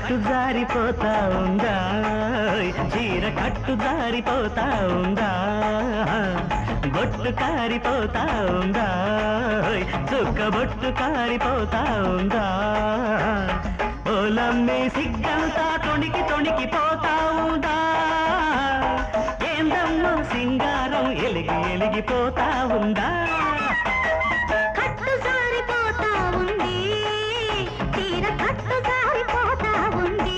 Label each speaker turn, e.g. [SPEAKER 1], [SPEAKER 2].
[SPEAKER 1] కట్టు జారిపోతా ఉందా చీర కట్టు జారిపోతా ఉందా బొట్టు కారిపోతా ఉందా చుక్క బొట్టు కారిపోతా ఉందా ఓలమ్మే సిగ్గంతా తొణికి తొణికిపోతా ఉందా ఏందమ్మో సింగారం ఎలిగి ఎలిగిపోతా ఉందా
[SPEAKER 2] కట్టు జారిపోతా ఉంది చీర కట్టు జారిపోతా ఉంది